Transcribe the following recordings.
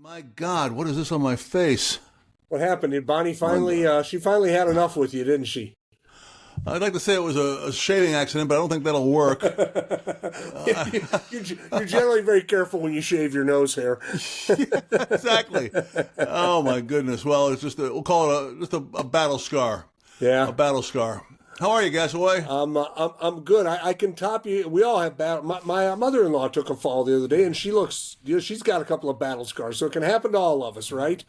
My God, what is this on my face? What happened? Did Bonnie finally? She finally had enough with you, didn't she? I'd like to say it was a shaving accident, but I don't think that'll work. You're generally very careful when you shave your nose hair. Exactly. Oh my goodness. Well, it's we'll call it a battle scar. Yeah. A battle scar. How are you, Gasaway? I'm good. I can top you. We all have battle. My mother-in-law took a fall the other day, and she's got a couple of battle scars, so it can happen to all of us, right?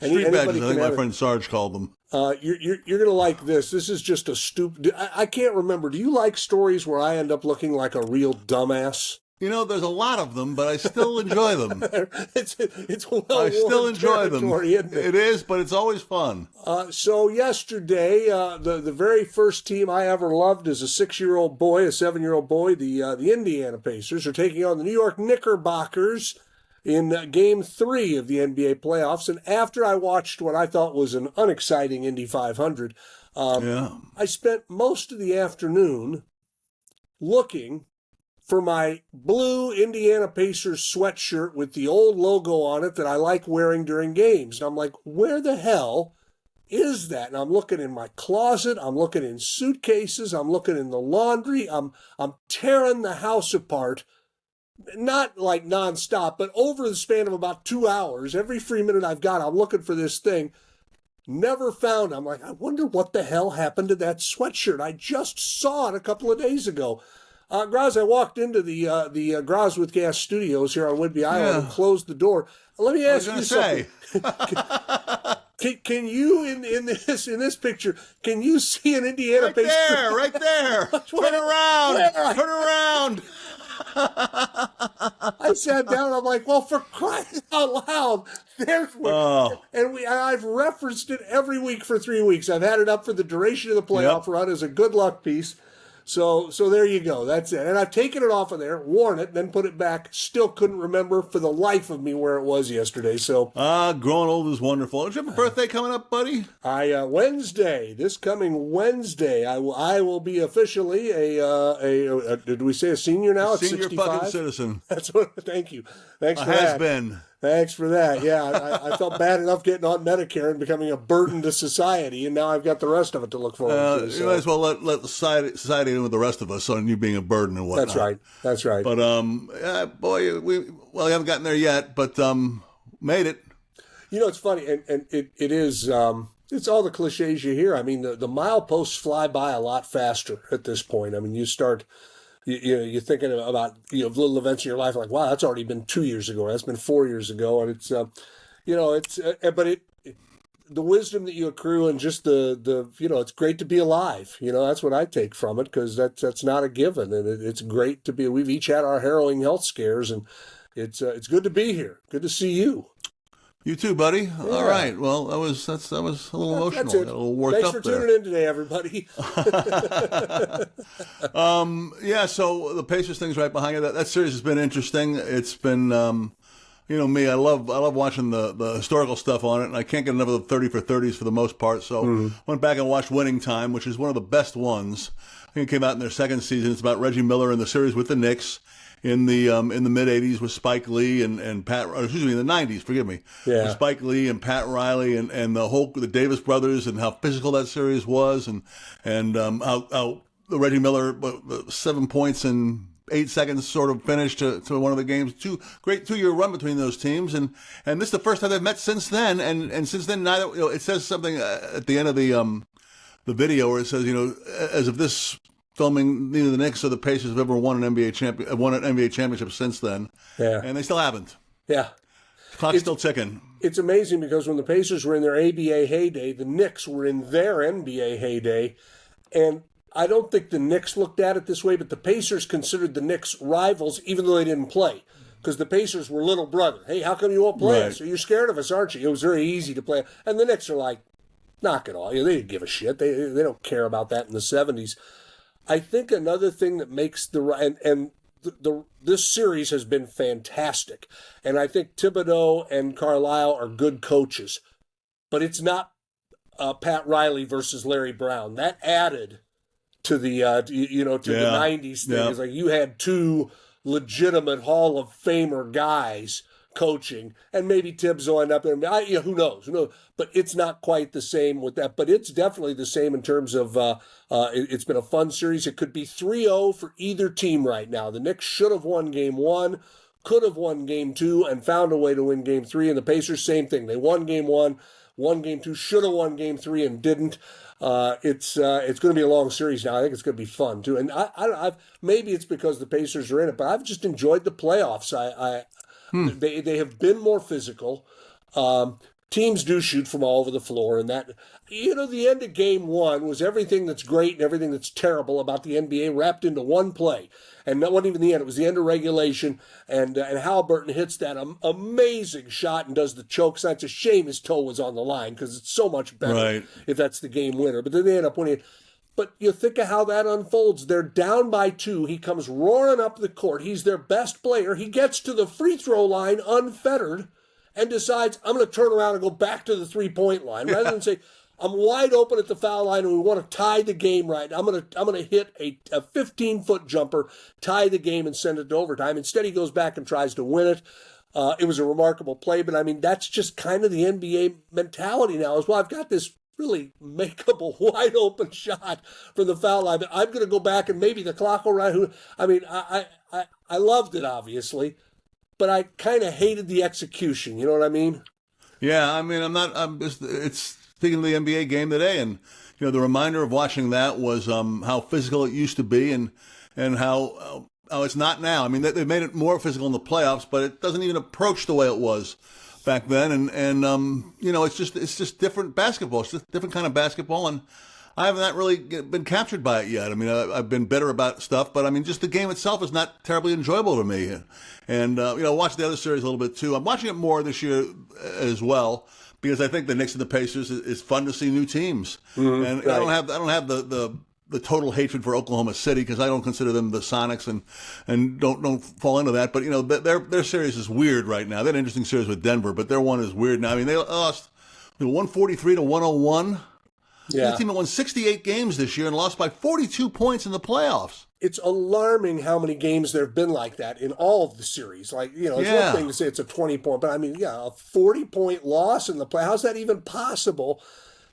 Street badges, I think my friend Sarge called them. You're gonna like this. This is just a stupid. I can't remember. Do you like stories where I end up looking like a real dumbass? You know, there's a lot of them, but I still enjoy them. it's well I still enjoy them. Isn't it? It is, but it's always fun. So yesterday, the very first team I ever loved as a 6-year-old boy, a 7-year-old boy, the Indiana Pacers are taking on the New York Knickerbockers in Game 3 of the NBA playoffs. And after I watched what I thought was an unexciting Indy 500, I spent most of the afternoon looking for my blue Indiana Pacers sweatshirt with the old logo on it that I like wearing during games. And I'm like, where the hell is that? And I'm looking in my closet. I'm looking in suitcases. I'm looking in the laundry. I'm tearing the house apart. Not like nonstop, but over the span of about 2 hours, every free minute I've got, I'm looking for this thing. Never found it. I'm like, I wonder what the hell happened to that sweatshirt. I just saw it a couple of days ago. Groz, I walked into the Groz with Gas studios here on Whidbey Island and closed the door. Let me ask you something. Can you in this picture? Can you see an Indiana Pacers? Right there. Turn around. Turn around. I sat down. I'm like, well, for crying out loud, there's one. Oh. And I've referenced it every week for 3 weeks. I've had it up for the duration of the playoff run as a good luck piece. So there you go. That's it. And I've taken it off of there, worn it, then put it back. Still couldn't remember for the life of me where it was yesterday. So growing old is wonderful. Don't you have a birthday coming up, buddy? Wednesday, this coming Wednesday, I will be officially a did we say a senior now? At Senior 65? fucking citizen. That's what. Thank you. Thanks for that. Has been. Thanks for that. Yeah, I felt bad enough getting on Medicare and becoming a burden to society, and now I've got the rest of it to look forward to. So. You might as well let the society in with the rest of us on you being a burden and whatnot. That's right. But boy, we haven't gotten there yet, but made it. You know, it's funny, and it is. It's all the cliches you hear. I mean, the mileposts fly by a lot faster at this point. I mean, you start. You're thinking about little events in your life like, wow, that's already been 2 years ago. That's been 4 years ago, and it's but the wisdom that you accrue and just the it's great to be alive. That's what I take from it, because that's not a given, and it's great to be. We've each had our harrowing health scares, and it's good to be here. Good to see you. You too, buddy. Yeah. All right. Well, that was a little emotional. Got a little worked Thanks up for there. tuning in today, everybody. So the Pacers thing's right behind you. That series has been interesting. It's been, me. I love watching the historical stuff on it, and I can't get enough of the 30 for 30s for the most part. So went back and watched Winning Time, which is one of the best ones. I think it came out in their second season. It's about Reggie Miller in the series with the Knicks. In the mid '80s with Spike Lee and Pat, in the '90s, forgive me, with Spike Lee and Pat Riley and the Davis brothers, and how physical that series was, and how the Reggie Miller 7 points in 8 seconds sort of finish to one of the games. Great 2-year run between those teams, and this is the first time they've met since then, and since then neither. It says something at the end of the video where it says as of this filming, neither the Knicks or the Pacers have ever won an NBA championship since then. Yeah, and they still haven't. Yeah, clock's still ticking. It's amazing because when the Pacers were in their ABA heyday, the Knicks were in their NBA heyday, and I don't think the Knicks looked at it this way, but the Pacers considered the Knicks rivals, even though they didn't play, because the Pacers were little brother. Hey, how come you won't play us? You're scared of us, aren't you? It was very easy to play, and the Knicks are like, knock it all. They didn't give a shit. They don't care about that in the '70s. I think another thing that makes this series has been fantastic, and I think Thibodeau and Carlisle are good coaches, but it's not Pat Riley versus Larry Brown. That added to the the '90s thing. It's like you had two legitimate Hall of Famer guys coaching, and maybe Tibbs will end up there. Who knows? Who knows? But it's not quite the same with that. But it's definitely the same in terms of it's been a fun series. It could be 3-0 for either team right now. The Knicks should have won game one, could have won game two, and found a way to win game three. And the Pacers, same thing. They won game one, won game two, should have won game three, and didn't. It's going to be a long series now. I think it's going to be fun too. And I've maybe it's because the Pacers are in it, but I've just enjoyed the playoffs. They have been more physical. Teams do shoot from all over the floor, and that, the end of game one was everything that's great and everything that's terrible about the NBA wrapped into one play. And that wasn't even the end. It was the end of regulation, and Halliburton hits that amazing shot and does the choke sign. It's a shame his toe was on the line because it's so much better if that's the game winner. But then they end up winning. But you think of how that unfolds. They're down by 2. He comes roaring up the court. He's their best player. He gets to the free throw line unfettered and decides, I'm going to turn around and go back to the three-point line. Rather than say, I'm wide open at the foul line and we want to tie the game right. I'm going to hit a 15-foot jumper, tie the game, and send it to overtime. Instead, he goes back and tries to win it. It was a remarkable play, but that's just kind of the NBA mentality now as well. I've got this really makeable wide open shot from the foul line, but I'm going to go back and maybe the clock will run. I loved it, obviously, but I kind of hated the execution. You know what I mean? Yeah, it's speaking of the NBA game today, and the reminder of watching that was how physical it used to be, and how it's not now. They've made it more physical in the playoffs, but it doesn't even approach the way it was back then. And it's just different basketball. It's just a different kind of basketball, and I haven't really been captured by it yet. I've been bitter about stuff, but just the game itself is not terribly enjoyable to me. And watch the other series a little bit too. I'm watching it more this year as well, because I think the Knicks and the Pacers is fun to see new teams. Mm-hmm, and right. I don't have the total hatred for Oklahoma City, because I don't consider them the Sonics and don't fall into that. But their series is weird right now. They had an interesting series with Denver, but their one is weird now. They lost 143 to 101. Yeah. The team that won 68 games this year and lost by 42 points in the playoffs. It's alarming how many games there have been like that in all of the series. It's one thing to say it's a 20-point, but a 40-point loss in the play. How's that even possible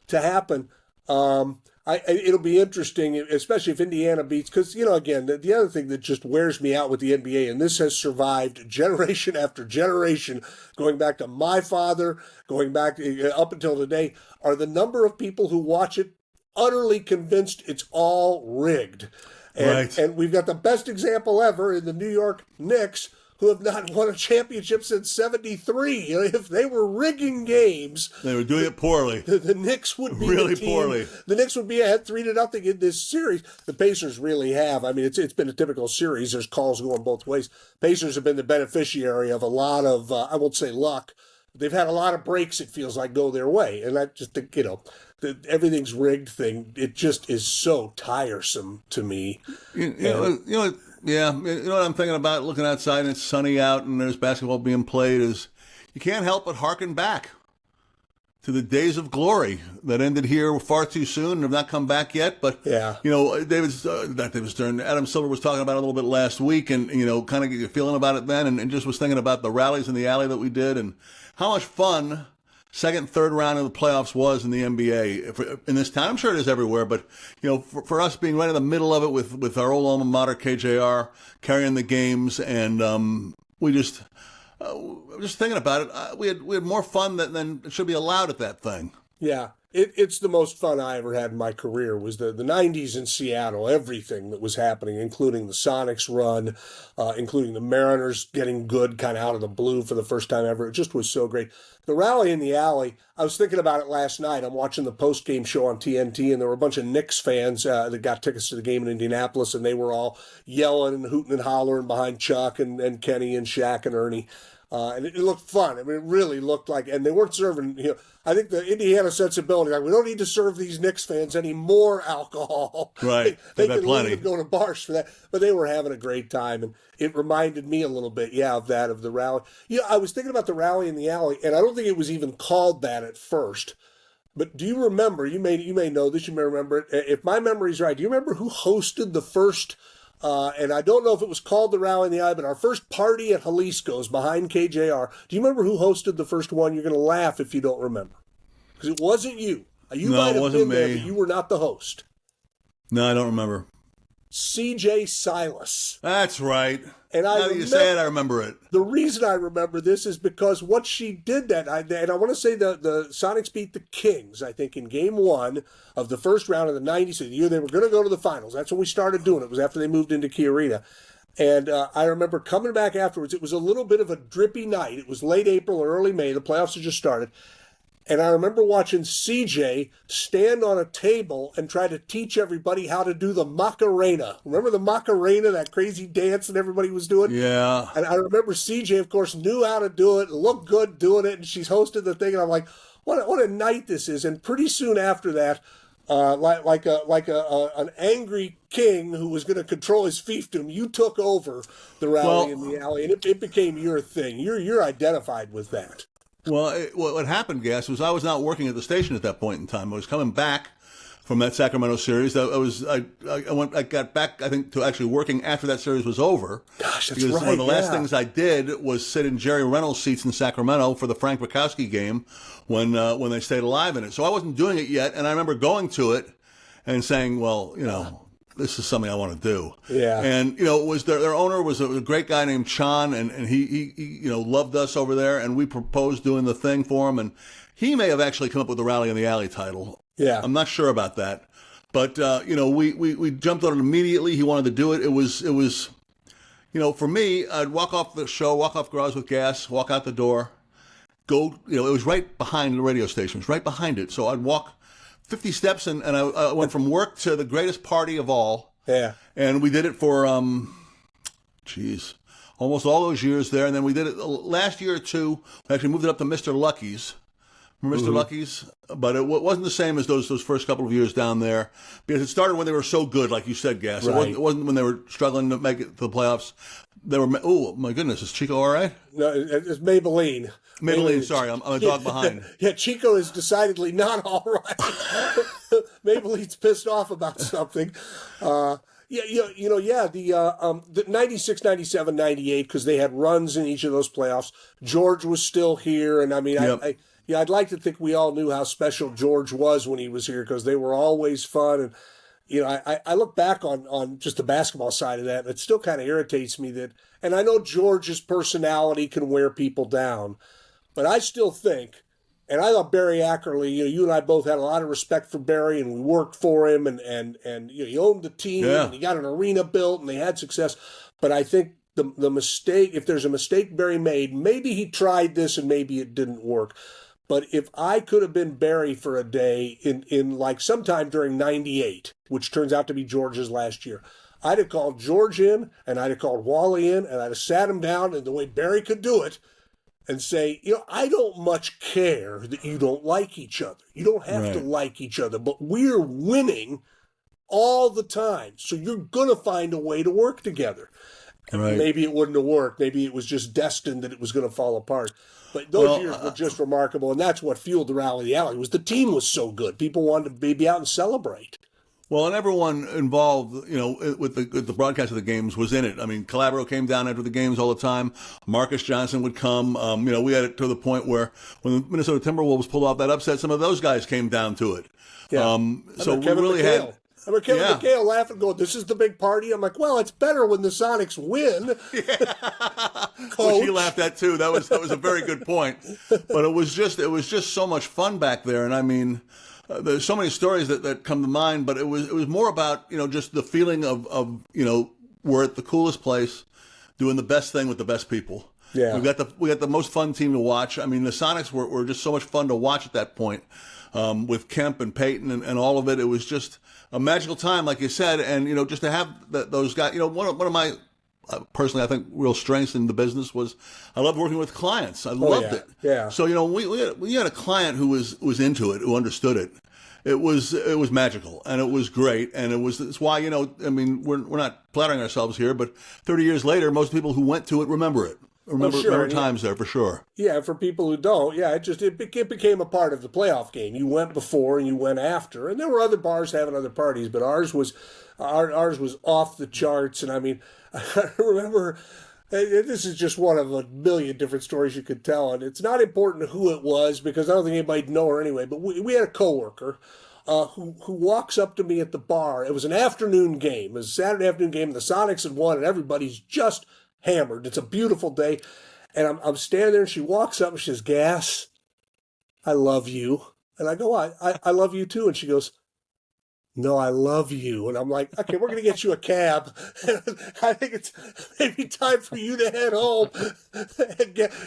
to happen? It'll be interesting, especially if Indiana beats, because, again, the other thing that just wears me out with the NBA, and this has survived generation after generation, going back to my father, going back up until today, are the number of people who watch it utterly convinced it's all rigged. And we've got the best example ever in the New York Knicks, who have not won a championship since '73. If they were rigging games, they were doing it poorly. The Knicks would be really the team. Poorly. The Knicks would be ahead 3-0 in this series. The Pacers really have. It's been a typical series. There's calls going both ways. Pacers have been the beneficiary of a lot of I won't say luck. They've had a lot of breaks, it feels like, go their way, and I just think the everything's rigged thing. It just is so tiresome to me. Yeah, what I'm thinking about looking outside and it's sunny out and there's basketball being played is you can't help but hearken back to the days of glory that ended here far too soon and have not come back yet. But, yeah. David Stern, Adam Silver was talking about it a little bit last week and, kind of get your feeling about it then and just was thinking about the rallies in the alley that we did and how much fun second, third round of the playoffs was in the NBA in this town. I'm sure it is everywhere, but for us being right in the middle of it with our old alma mater KJR carrying the games, and we just thinking about it, we had more fun than should be allowed at that thing. Yeah. It's the most fun I ever had in my career was the 90s in Seattle, everything that was happening, including the Sonics run, including the Mariners getting good kind of out of the blue for the first time ever. It just was so great. The rally in the alley, I was thinking about it last night. I'm watching the post-game show on TNT, and there were a bunch of Knicks fans that got tickets to the game in Indianapolis, and they were all yelling and hooting and hollering behind Chuck and Kenny and Shaq and Ernie. And it looked fun. It really looked like, and they weren't serving, I think the Indiana sensibility, we don't need to serve these Knicks fans any more alcohol. Right. They can leave and go to bars for that. But they were having a great time. And it reminded me a little bit, of the rally. I was thinking about the rally in the alley, and I don't think it was even called that at first. But do you remember, you may know this, you may remember it. If my memory's right, do you remember who hosted the first and I don't know if it was called the Rally in the Eye, but our first party at Jalisco's behind KJR. Do you remember who hosted the first one? You're going to laugh if you don't remember. Because it wasn't you. You No, might it have wasn't been there, me. but you were not the host. No, I don't remember. CJ Silas. That's right. And Now that you say it, I remember it. The reason I remember this is because what she did and I want to say the Sonics beat the Kings, I think, in game 1 of the first round of the 90s, the year they were going to go to the finals. That's when we started doing it. It was after they moved into Key Arena. And I remember coming back afterwards. It was a little bit of a drippy night. It was late April or early May. The playoffs had just started. And I remember watching CJ stand on a table and try to teach everybody how to do the Macarena. Remember the Macarena, that crazy dance that everybody was doing? Yeah. And I remember CJ, of course, knew how to do it, looked good doing it, and she's hosted the thing. And I'm like, what a night this is. And pretty soon after that, an angry king who was going to control his fiefdom, you took over the Rally in the Alley, and it became your thing. You're identified with that. Well, what happened, Gas, was I was not working at the station at that point in time. I was coming back from that Sacramento series. I got back, I think, to actually working after that series was over. Gosh, that's because right. One of the last things I did was sit in Jerry Reynolds' seats in Sacramento for the Frank Bukowski game when they stayed alive in it. So I wasn't doing it yet, and I remember going to it and saying, well, this is something I want to do. Yeah. And, it was their owner was a great guy named Chan, and he loved us over there, and we proposed doing the thing for him, and he may have actually come up with the Rally in the Alley title. Yeah. I'm not sure about that. But, we jumped on it immediately. He wanted to do it. It was, for me, I'd walk off the show, walk off Groz with Gas, walk out the door, go, it was right behind the radio station. It was right behind it. So I'd walk 50 steps, and I went from work to the greatest party of all. Yeah. And we did it for, almost all those years there. And then we did it last year or two. We actually moved it up to Mr. Lucky's. Remember Mr. Lucky's? But it wasn't the same as those first couple of years down there, because it started when they were so good, like you said, Gas. Right. It wasn't when they were struggling to make it to the playoffs. They were, oh, my goodness, is Chico all right? No, it's Maybelline. Maybelline, sorry, I'm a dog behind. Yeah, Chico is decidedly not all right. Maybelline's pissed off about something. The 96, 97, 98, because they had runs in each of those playoffs. George was still here, and I mean, Yep. I'd like to think we all knew how special George was when he was here, because they were always fun. And I look back on just the basketball side of that, and it still kind of irritates me that, and I know George's personality can wear people down, but I still think, and I thought Barry Ackerley, you and I both had a lot of respect for Barry, and we worked for him, and he owned the team, and he got an arena built, and they had success. But I think the mistake, if there's a mistake Barry made, maybe he tried this and maybe it didn't work. But if I could have been Barry for a day in like sometime during 98, which turns out to be George's last year, I'd have called George in, and I'd have called Wally in, and I'd have sat him down in the way Barry could do it and say, I don't much care that you don't like each other. You don't have to like each other, but we're winning all the time. So you're going to find a way to work together. Right. Maybe it wouldn't have worked. Maybe it was just destined that it was going to fall apart. But those years were just remarkable, and that's what fueled the Rally of the Alley. Was the team was so good. People wanted to be out and celebrate. Well, and everyone involved, with the broadcast of the games was in it. I mean, Calabro came down after the games all the time. Marcus Johnson would come. We had it to the point where when the Minnesota Timberwolves pulled off that upset, some of those guys came down to it. Yeah. So we really had. I remember Kevin McHale laughing, going, "This is the big party." I'm like, "Well, it's better when the Sonics win." Which he laughed at too. That was a very good point. But it was just so much fun back there, and I mean, there's so many stories that come to mind. But it was more about just the feeling of we're at the coolest place, doing the best thing with the best people. Yeah, we got the most fun team to watch. I mean, the Sonics were just so much fun to watch at that point, with Kemp and Peyton and all of it. It was just a magical time, like you said, and just to have those guys. One of my personally, I think, real strengths in the business was I loved working with clients. I loved it. Yeah. So we had a client who was into it, who understood it. It was magical, and it was great, and it's why I mean we're not flattering ourselves here, but 30 years later, most people who went to it remember it. remember times there for sure. Yeah, for people who don't, yeah, it became a part of the playoff game. You went before and you went after, and there were other bars having other parties, but ours was off the charts. And I mean, I remember, this is just one of a million different stories you could tell, and it's not important who it was because I don't think anybody'd know her anyway. But we had a coworker who walks up to me at the bar. It was an afternoon game. It was a Saturday afternoon game. The Sonics had won, and everybody's just hammered. It's a beautiful day. And I'm standing there, and she walks up and she says, Gas, I love you. And I go, I love you too. And she goes, no, I love you. And I'm like, okay, we're going to get you a cab. I think it's maybe time for you to head home.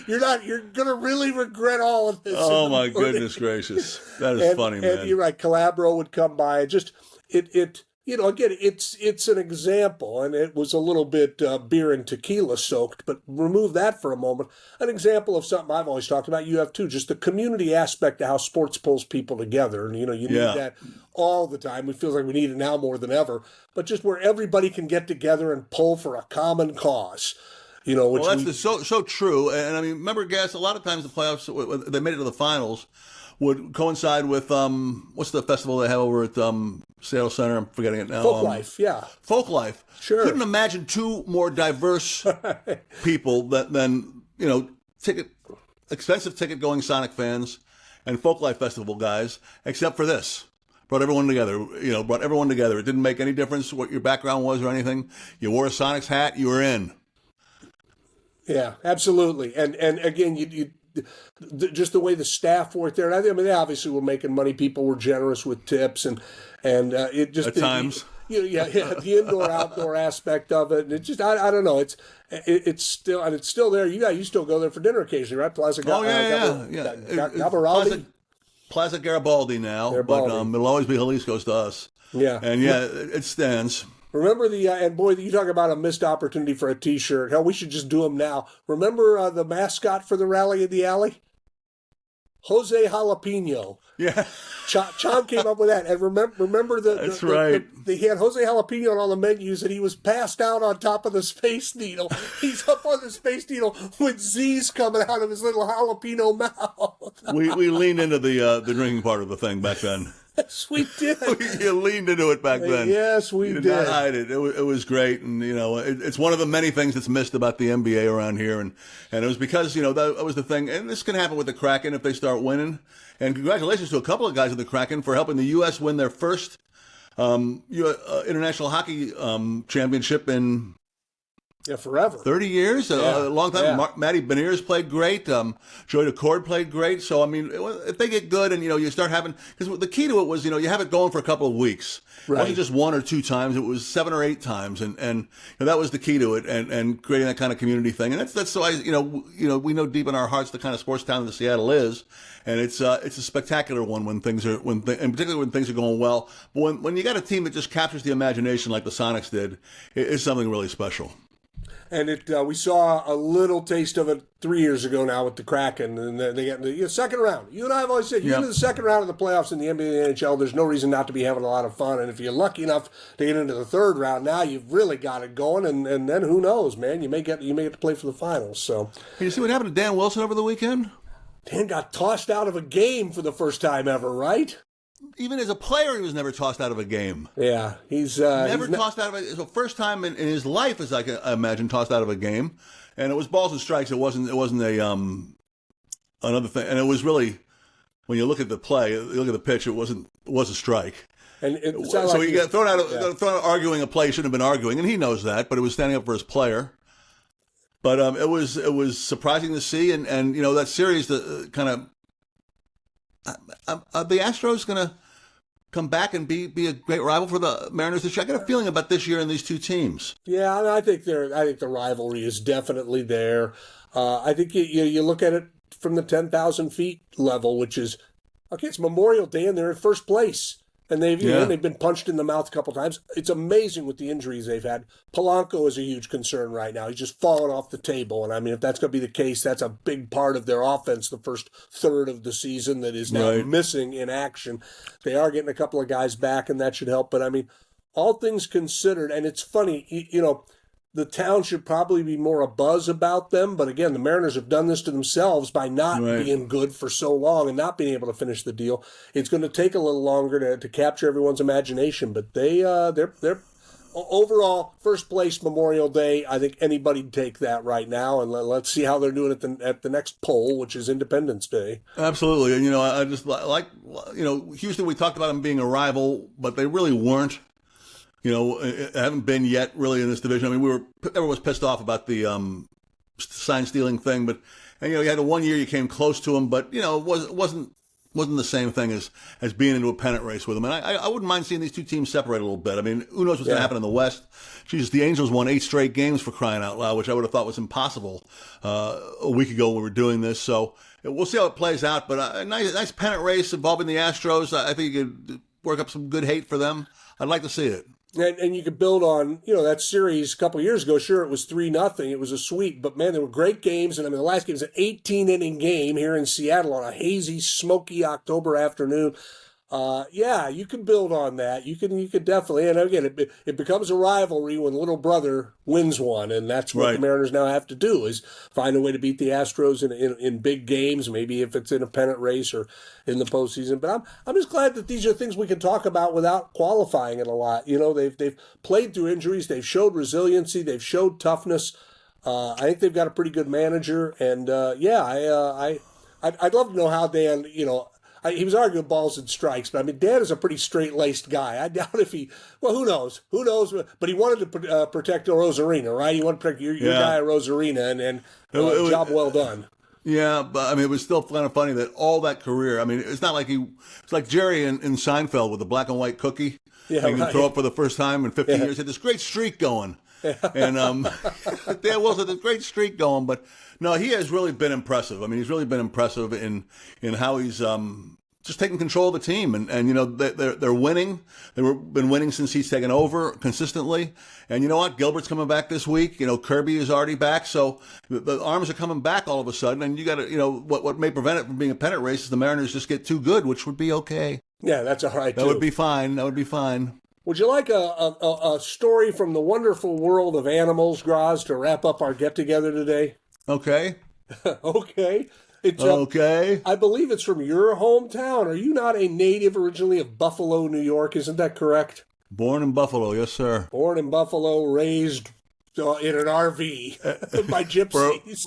You're going to really regret all of this. Oh, my goodness gracious. That is funny, man. And you're right. Calabro would come by. Again, it's an example, and it was a little bit beer and tequila soaked, but remove that for a moment. An example of something I've always talked about, you have too, just the community aspect of how sports pulls people together. And, you need that all the time. It feels like we need it now more than ever, but just where everybody can get together and pull for a common cause. That's so true. And I mean, remember, Gas, a lot of times the playoffs, they made it to the finals, would coincide with what's the festival they have over at Seattle Center? I'm forgetting it now. Folklife, yeah. Folklife. Sure. Couldn't imagine two more diverse people than expensive ticket going Sonic fans and Folklife Festival guys, except for this. Brought everyone together. It didn't make any difference what your background was or anything. You wore a Sonics hat, you were in. Yeah, absolutely. And again, just the way the staff worked there. And I mean, they obviously were making money. People were generous with tips, and it just at times. The indoor-outdoor aspect of it. And it just, I don't know. It's still there. You still go there for dinner occasionally, right? Plaza. Garibaldi. Plaza Garibaldi now, but it'll always be Jalisco's to us. Yeah, and it stands. Remember and boy, you talk about a missed opportunity for a T-shirt. Hell, we should just do them now. Remember the mascot for the Rally in the Alley? Jose Jalapeno. Yeah. Chon came up with that. And remember That's right. He had Jose Jalapeno on the menus, and he was passed out on top of the Space Needle. He's up on the Space Needle with Z's coming out of his little jalapeno mouth. We leaned into the drinking part of the thing back then. Yes, we did. You leaned into it back then. Yes, we did. Not hide it. It was great, and it's one of the many things that's missed about the NBA around here, and it was because that was the thing. And this can happen with the Kraken if they start winning. And congratulations to a couple of guys in the Kraken for helping the U.S. win their first international hockey championship in. Yeah, forever. 30 years, a long time. Yeah. Matty Beniers played great. Joey DeCord played great. So, I mean, if they get good and, you start having, because the key to it was, you have it going for a couple of weeks. Right. It wasn't just one or two times. It was 7 or 8 times. And that was the key to it and creating that kind of community thing. And that's so we know deep in our hearts the kind of sports town that Seattle is. And it's a spectacular one and particularly when things are going well. But when you got a team that just captures the imagination like the Sonics did, it's something really special. And we saw a little taste of it 3 years ago now with the Kraken, and they get in the second round. You and I have always said, you get into the second round of the playoffs in the NBA and the NHL, there's no reason not to be having a lot of fun. And if you're lucky enough to get into the third round, now you've really got it going. And then who knows, man? You may get to play for the finals. So, hey, you see what happened to Dan Wilson over the weekend? Dan got tossed out of a game for the first time ever, right? Even as a player, he was never tossed out of a game. Yeah, he's never tossed out of a. It's the first time in his life, as I can imagine, tossed out of a game, and it was balls and strikes. It wasn't a another thing, and it was really when you look at the play, you look at the pitch, it was a strike. And so he got thrown out arguing a play he shouldn't have been arguing, and he knows that, but it was standing up for his player. But it was surprising to see, and that series kind of. Are the Astros going to come back and be a great rival for the Mariners this year? I got a feeling about this year and these two teams. Yeah, I think the rivalry is definitely there. I think you look at it from the 10,000 feet level, which is okay. It's Memorial Day and they're in first place, and they've been punched in the mouth a couple times. It's amazing with the injuries they've had. Polanco is a huge concern right now. He's just fallen off the table, and I mean, if that's going to be the case, that's a big part of their offense. The first third of the season that is now missing in action. They are getting a couple of guys back, and that should help. But I mean, all things considered, and it's funny, the town should probably be more abuzz about them. But again, the Mariners have done this to themselves by not being good for so long and not being able to finish the deal. It's going to take a little longer to capture everyone's imagination, but they're overall first place Memorial Day. I think anybody'd take that right now, and let's see how they're doing at the next poll, which is Independence Day. Absolutely, and I just like Houston. We talked about them being a rival, but they really weren't. Haven't been yet really in this division. I mean, everyone was pissed off about the sign stealing thing, but you had the 1 year you came close to them, but it wasn't the same thing as being into a pennant race with them. And I wouldn't mind seeing these two teams separate a little bit. I mean, who knows what's going to happen in the West? Jesus, the Angels won 8 straight games for crying out loud, which I would have thought was impossible a week ago when we were doing this. So we'll see how it plays out. But a nice pennant race involving the Astros. I think you could work up some good hate for them. I'd like to see it. And you could build on, that series a couple of years ago. Sure, it was 3-0. It was a sweep, but man, there were great games. And I mean, the last game was an 18-inning game here in Seattle on a hazy, smoky October afternoon. You can build on that. You could definitely. And again, it becomes a rivalry when little brother wins one, and that's what the Mariners now have to do is find a way to beat the Astros in big games. Maybe if it's in a pennant race or in the postseason. But I'm just glad that these are things we can talk about without qualifying it a lot. They've played through injuries. They've showed resiliency. They've showed toughness. I think they've got a pretty good manager, and I'd love to know how Dan. He was arguing balls and strikes, but I mean, Dan is a pretty straight-laced guy. I doubt if who knows? Who knows? But he wanted to protect Rosarina, right? He wanted to protect your guy, Rosarina, and job well done. Yeah, but I mean, it was still kind of funny that all that career, I mean, it's not like it's like Jerry in Seinfeld with the black and white cookie. Yeah, he can throw up for the first time in 15 years. He had this great streak going. And Dan Wilson had this great streak going, but no, he has really been impressive. I mean, he's really been impressive in how he's just taking control of the team, and they're winning. They've been winning since he's taken over consistently. And you know what? Gilbert's coming back this week. Kirby is already back, so the arms are coming back all of a sudden. And you got to, what may prevent it from being a pennant race is the Mariners just get too good, which would be okay. Yeah, that's all right. That would be fine. Would you like a story from the wonderful world of animals, Groz, to wrap up our get-together today? Okay. Okay. Okay. I believe it's from your hometown. Are you not a native originally of Buffalo, New York? Isn't that correct? Born in Buffalo, yes, sir. Born in Buffalo, raised in an RV by gypsies.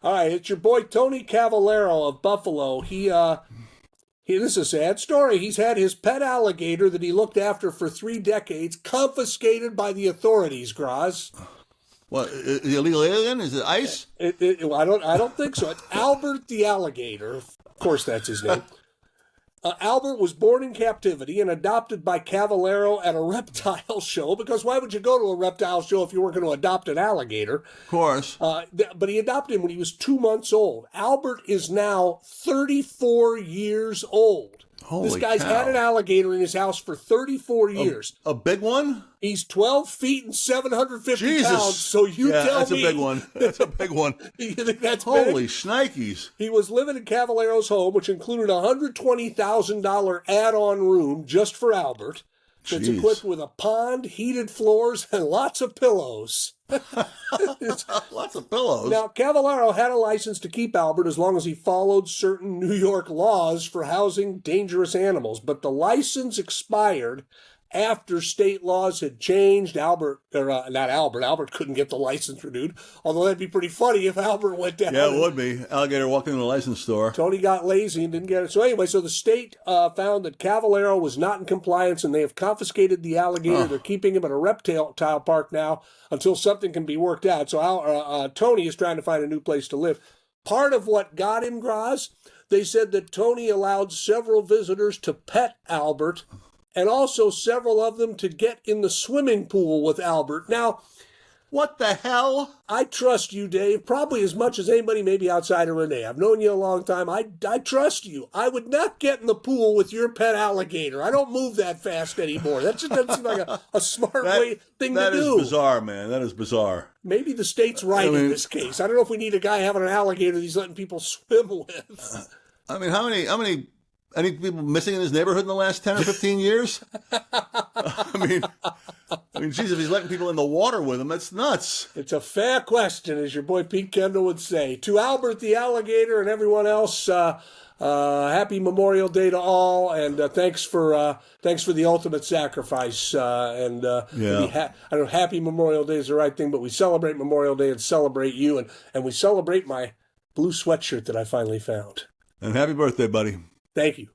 All right, it's your boy Tony Cavallero of Buffalo. This is a sad story. He's had his pet alligator that he looked after for 3 decades confiscated by the authorities, Groz. What, the illegal alien? Is it ICE? I don't think so. It's Albert the alligator. Of course, that's his name. Albert was born in captivity and adopted by Cavallero at a reptile show, because why would you go to a reptile show if you weren't going to adopt an alligator? Of course. But he adopted him when he was 2 months old. Albert is now 34 years old. Holy This guy's cow. had an alligator in his house for 34 years. A big one? He's 12 feet and 750 Jesus. pounds, so tell me. That's a big one. That's a big one. You think that's Holy big? shnikes. He was living in Cavallero's home, which included a $120,000 add-on room just for Albert. It's Jeez. equipped with a pond, heated floors, and lots of pillows. Lots of pillows. Now, Cavallero had a license to keep Albert as long as he followed certain New York laws for housing dangerous animals, but the license expired after state laws had changed. Albert couldn't get the license renewed, although that'd be pretty funny if Albert went down. Yeah, it would be. Alligator walked into the license store. Tony got lazy and didn't get it. So anyway, the state found that Cavallero was not in compliance, and they have confiscated the alligator. They're keeping him at a reptile park now until something can be worked out. So Tony is trying to find a new place to live. Part of what got him, Groz, they said that Tony allowed several visitors to pet Albert, and also several of them to get in the swimming pool with Albert. Now, what the hell? I trust you, Dave, probably as much as anybody, maybe outside of Renee. I've known you a long time. I trust you. I would not get in the pool with your pet alligator. I don't move that fast anymore. That just doesn't seem like a smart thing to do. That is bizarre, man. That is bizarre. Maybe the state's right in this case. I don't know if we need a guy having an alligator that he's letting people swim with. I mean, how many any people missing in his neighborhood in the last 10 or 15 years? I mean, geez, if he's letting people in the water with him, that's nuts. It's a fair question, as your boy Pete Kendall would say. To Albert the alligator and everyone else, happy Memorial Day to all, and thanks for the ultimate sacrifice. I don't know, happy Memorial Day is the right thing, but we celebrate Memorial Day and celebrate you, and we celebrate my blue sweatshirt that I finally found. And happy birthday, buddy. Thank you.